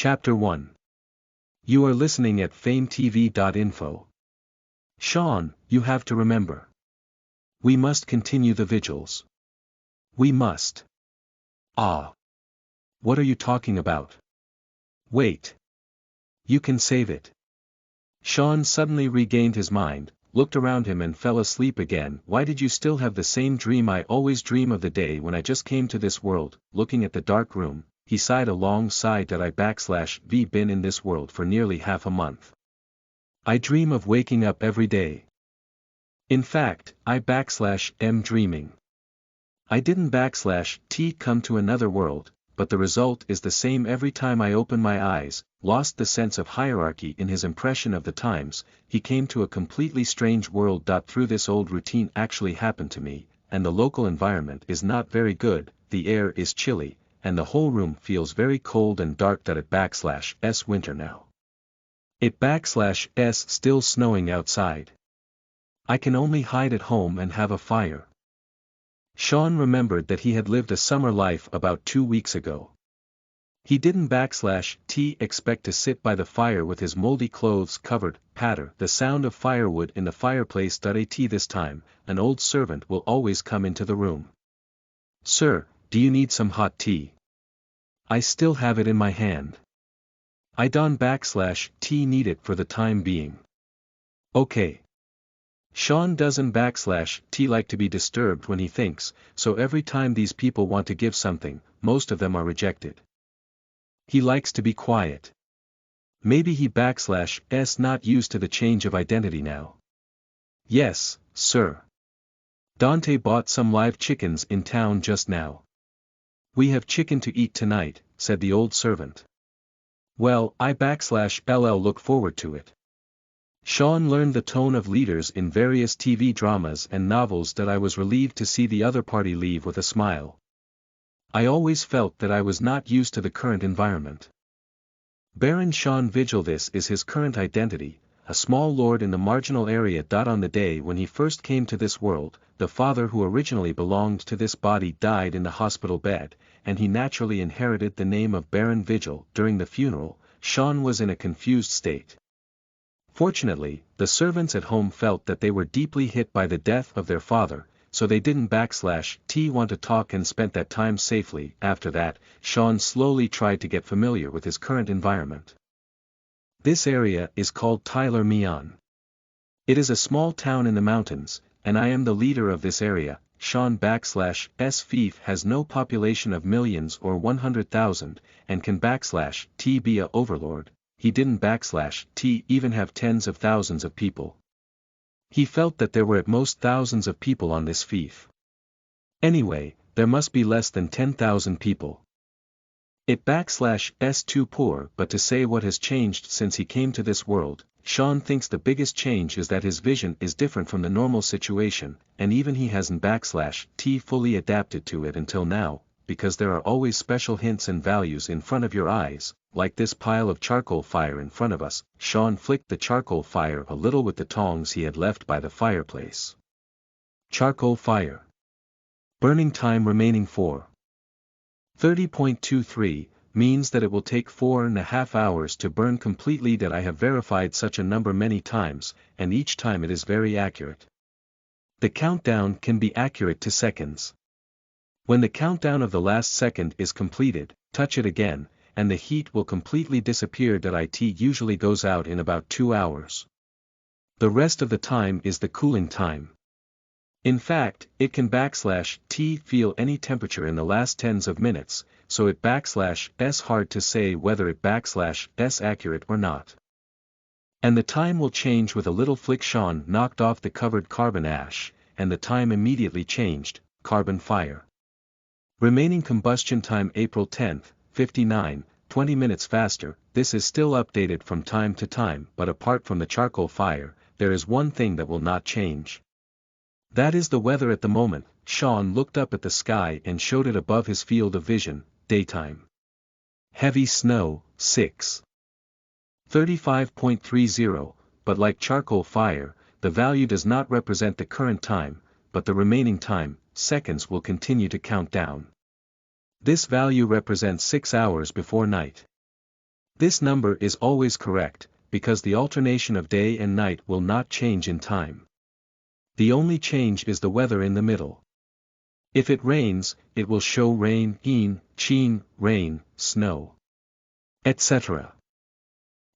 Chapter 1. You are listening at FameTV.info. Sean, you have to remember. We must continue the vigils. We must. Ah. What are you talking about? Wait. You can save it. Sean suddenly regained his mind, looked around him and fell asleep again. Why did you still have the same dream? I always dream of the day when I just came to this world. Looking at the dark room, he sighed a long sigh. That I been in this world for nearly half a month. I dream of waking up every day. In fact, I am dreaming. I didn't come to another world, but the result is the same every time I open my eyes. Lost the sense of hierarchy in his impression of the times, he came to a completely strange world. Through this old routine actually happened to me, and the local environment is not very good. The air is chilly, and the whole room feels very cold and dark. It's winter now. It's still snowing outside. I can only hide at home and have a fire. Sean remembered that he had lived a summer life about 2 weeks ago. He didn't expect to sit by the fire with his moldy clothes covered. Patter the sound of firewood in the fireplace. This time, an old servant will always come into the room. Sir, do you need some hot tea? I still have it in my hand. I don't need it for the time being. Okay. Sean doesn't like to be disturbed when he thinks, so every time these people want to give something, most of them are rejected. He likes to be quiet. Maybe he not used to the change of identity now. Yes, sir. Dante bought some live chickens in town just now. We have chicken to eat tonight, said the old servant. Well, I look forward to it. Sean learned the tone of leaders in various TV dramas and novels. I was relieved to see the other party leave with a smile. I always felt that I was not used to the current environment. Baron Sean Vigil. This is his current identity, a small lord in the marginal area. On the day when he first came to this world, the father who originally belonged to this body died in the hospital bed, and he naturally inherited the name of Baron Vigil. During the funeral, Sean was in a confused state. Fortunately, the servants at home felt that they were deeply hit by the death of their father, so they didn't want to talk and spent that time safely. After that, Sean slowly tried to get familiar with his current environment. This area is called Tyler Meon. It is a small town in the mountains, and I am the leader of this area. Sean fief has no population of millions or 100,000, and can be a overlord. He didn't even have tens of thousands of people. He felt that there were at most thousands of people on this fief. Anyway, there must be less than 10,000 people. It's too poor. But to say what has changed since he came to this world, Sean thinks the biggest change is that his vision is different from the normal situation, and even he hasn't fully adapted to it until now, because there are always special hints and values in front of your eyes, like this pile of charcoal fire in front of us. Sean flicked the charcoal fire a little with the tongs he had left by the fireplace. Charcoal fire. Burning time remaining 4:30.23, means that it will take 4.5 hours to burn completely. That I have verified such a number many times, and each time it is very accurate. The countdown can be accurate to seconds. When the countdown of the last second is completed, touch it again, and the heat will completely disappear. It usually goes out in about 2 hours. The rest of the time is the cooling time. In fact, it can feel any temperature in the last tens of minutes, so it's hard to say whether it's accurate or not. And the time will change with a little flick. Sean knocked off the covered carbon ash, and the time immediately changed. Carbon fire. Remaining combustion time April 10th, 59, 20 minutes faster. This is still updated from time to time, but apart from the charcoal fire, there is one thing that will not change. That is the weather at the moment. Sean looked up at the sky and showed it above his field of vision. Daytime. Heavy snow, 6:35.30, but like charcoal fire, the value does not represent the current time, but the remaining time. Seconds will continue to count down. This value represents 6 hours before night. This number is always correct, because the alternation of day and night will not change in time. The only change is the weather in the middle. If it rains, it will show rain, rain, snow, etc.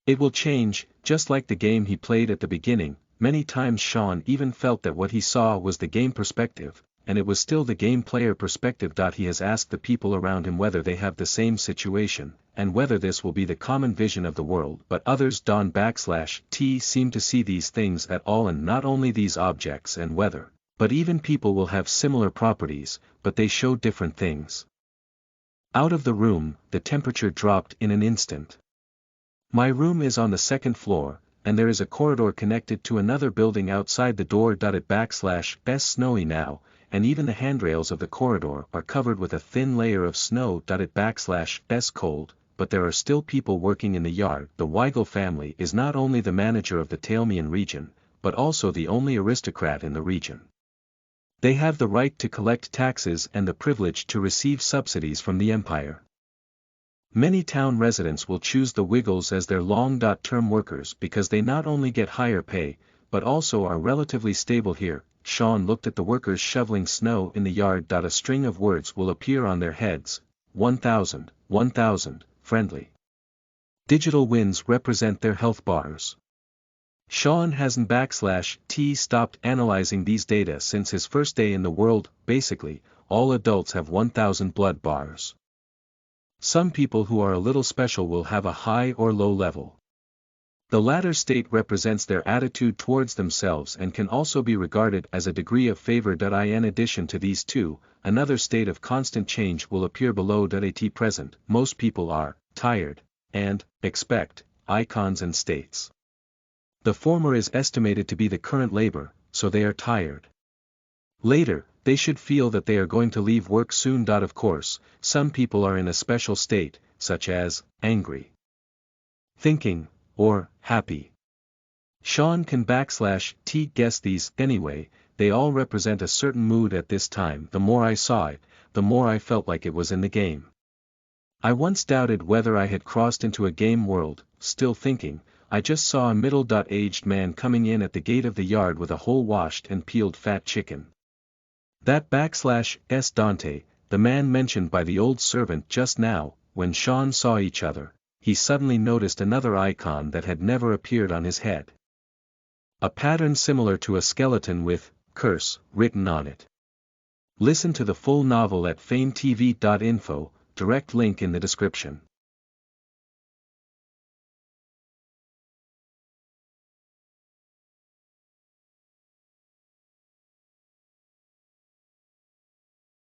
It will change, just like the game he played at the beginning. Many times Sean even felt that what he saw was the game perspective, and it was still the game player perspective. He has asked the people around him whether they have the same situation, and whether this will be the common vision of the world, but others /t seem to see these things at all, and not only these objects and weather, but even people will have similar properties, but they show different things. Out of the room, the temperature dropped in an instant. My room is on the second floor, and there is a corridor connected to another building outside the door. /s snowy now, and even the handrails of the corridor are covered with a thin layer of snow. /s cold, but there are still people working in the yard. The Weigel family is not only the manager of the Talmian region, but also the only aristocrat in the region. They have the right to collect taxes and the privilege to receive subsidies from the empire. Many town residents will choose the Wiggles as their long-term workers because they not only get higher pay, but also are relatively stable here. Sean looked at the workers shoveling snow in the yard. A string of words will appear on their heads. 1000, 1000, friendly. Digital wins represent their health bars. Sean hasn't /t stopped analyzing these data since his first day in the world. Basically, all adults have 1000 blood bars. Some people who are a little special will have a high or low level. The latter state represents their attitude towards themselves and can also be regarded as a degree of favor. In addition to these two, another state of constant change will appear below. At present, most people are tired and expect icons and states. The former is estimated to be the current labor, so they are tired. Later, they should feel that they are going to leave work soon. Of course, some people are in a special state, such as angry, thinking, or happy. Sean can /t guess these. Anyway, they all represent a certain mood at this time. The more I saw it, the more I felt like it was in the game. I once doubted whether I had crossed into a game world. Still thinking, I just saw a middle-aged man coming in at the gate of the yard with a whole washed and peeled fat chicken. That /s Dante, the man mentioned by the old servant just now. When Sean saw each other, he suddenly noticed another icon that had never appeared on his head. A pattern similar to a skeleton with curse written on it. Listen to the full novel at FameTV.info, direct link in the description.